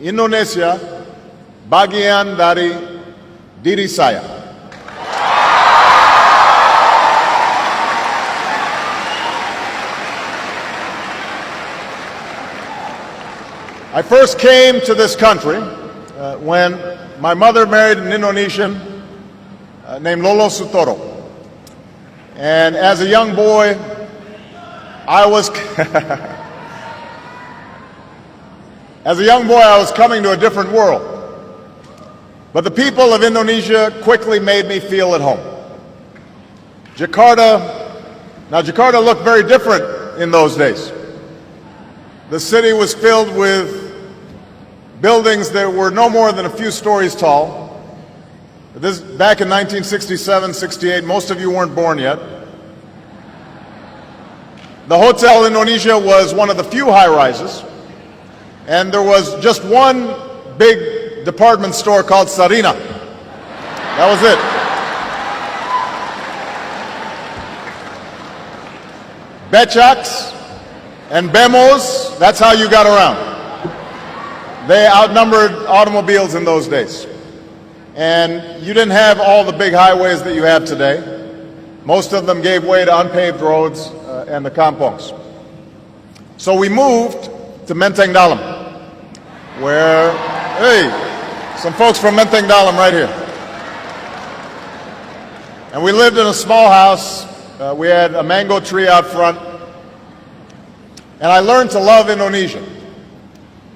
Indonesia bagian dari diri saya. I first came to this country when my mother married an Indonesian named Lolo Sutoro. And as a young boy, I was coming to a different world. But the people of Indonesia quickly made me feel at home. Jakarta looked very different in those days. The city was filled with buildings that were no more than a few stories tall. This back in 1967, 68, most of you weren't born yet. The Hotel Indonesia was one of the few high-rises, and there was just one big department store called Sarina. That was it. Becaks and Bemos, that's how you got around. They outnumbered automobiles in those days. And you didn't have all the big highways that you have today. Most of them gave way to unpaved roads and the kampongs. So we moved to Menteng Dalam, where, hey, some folks from Menteng Dalam right here. And we lived in a small house. We had a mango tree out front. And I learned to love Indonesia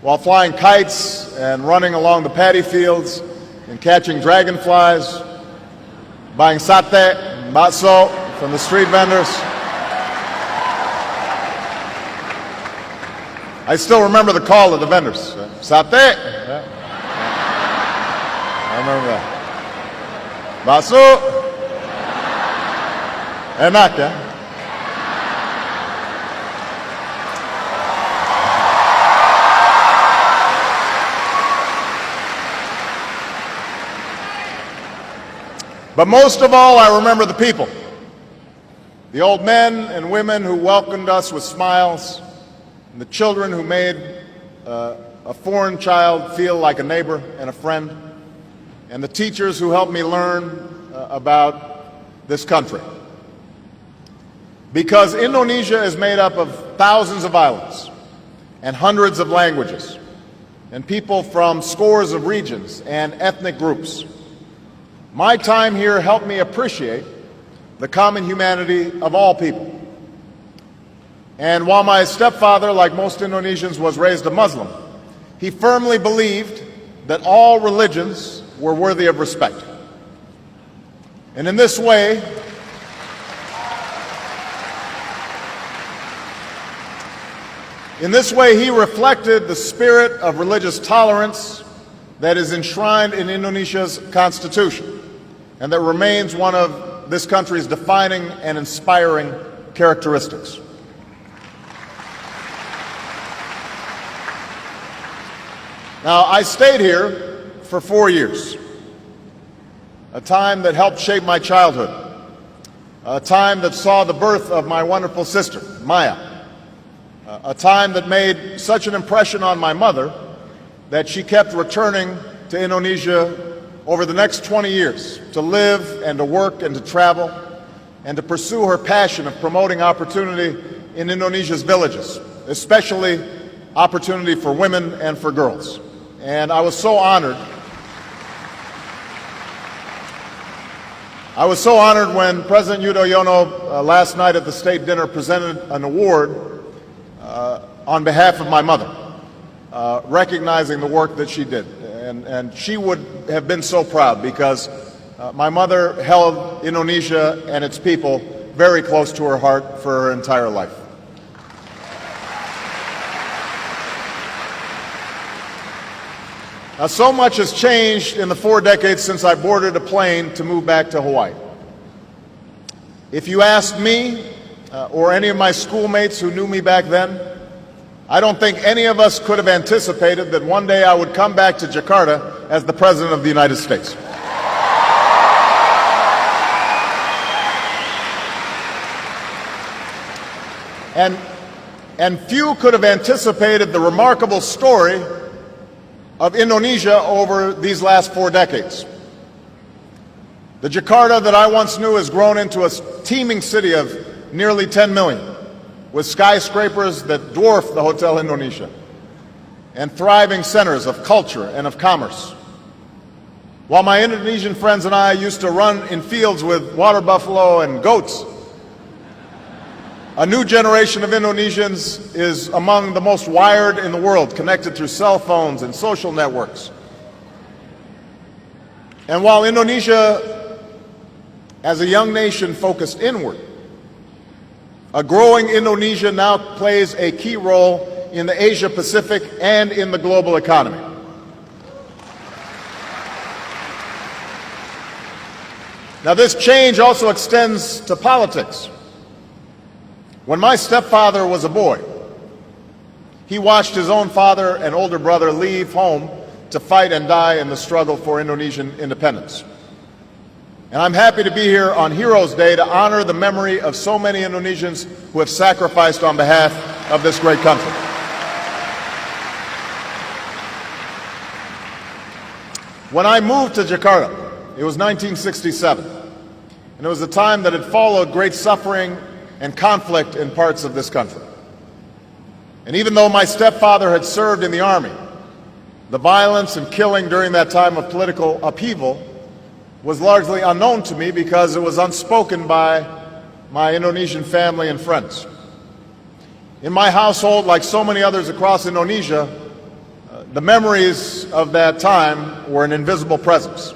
while flying kites and running along the paddy fields and catching dragonflies, buying sate and bakso from the street vendors. I still remember the call of the vendors. Sate. Yeah. I remember that. Bakso. Enak, ya? But most of all, I remember the people. The old men and women who welcomed us with smiles, and the children who made a foreign child feel like a neighbor and a friend, and the teachers who helped me learn about this country. Because Indonesia is made up of thousands of islands and hundreds of languages, and people from scores of regions and ethnic groups. My time here helped me appreciate the common humanity of all people. And while my stepfather, like most Indonesians, was raised a Muslim, he firmly believed that all religions were worthy of respect. And in this way, he reflected the spirit of religious tolerance that is enshrined in Indonesia's constitution, and that remains one of this country's defining and inspiring characteristics. Now, I stayed here for 4 years, a time that helped shape my childhood, a time that saw the birth of my wonderful sister, Maya, a time that made such an impression on my mother that she kept returning to Indonesia over the next 20 years to live and to work and to travel and to pursue her passion of promoting opportunity in Indonesia's villages, especially opportunity for women and for girls. And I was so honored. I was so honored when President Yudhoyono last night at the state dinner presented an award on behalf of my mother, recognizing the work that she did. And she would have been so proud because my mother held Indonesia and its people very close to her heart for her entire life. Now, so much has changed in the 4 decades since I boarded a plane to move back to Hawaii. If you asked me or any of my schoolmates who knew me back then, I don't think any of us could have anticipated that one day I would come back to Jakarta as the President of the United States. And few could have anticipated the remarkable story of Indonesia over these last 4 decades. The Jakarta that I once knew has grown into a teeming city of nearly 10 million, with skyscrapers that dwarf the Hotel Indonesia, and thriving centers of culture and of commerce. While my Indonesian friends and I used to run in fields with water buffalo and goats, a new generation of Indonesians is among the most wired in the world, connected through cell phones and social networks. And while Indonesia, as a young nation, focused inward, a growing Indonesia now plays a key role in the Asia-Pacific and in the global economy. Now, this change also extends to politics. When my stepfather was a boy, he watched his own father and older brother leave home to fight and die in the struggle for Indonesian independence. And I'm happy to be here on Heroes Day to honor the memory of so many Indonesians who have sacrificed on behalf of this great country. When I moved to Jakarta, it was 1967, and it was a time that had followed great suffering and conflict in parts of this country. And even though my stepfather had served in the army, the violence and killing during that time of political upheaval was largely unknown to me because it was unspoken by my Indonesian family and friends. In my household, like so many others across Indonesia, the memories of that time were an invisible presence.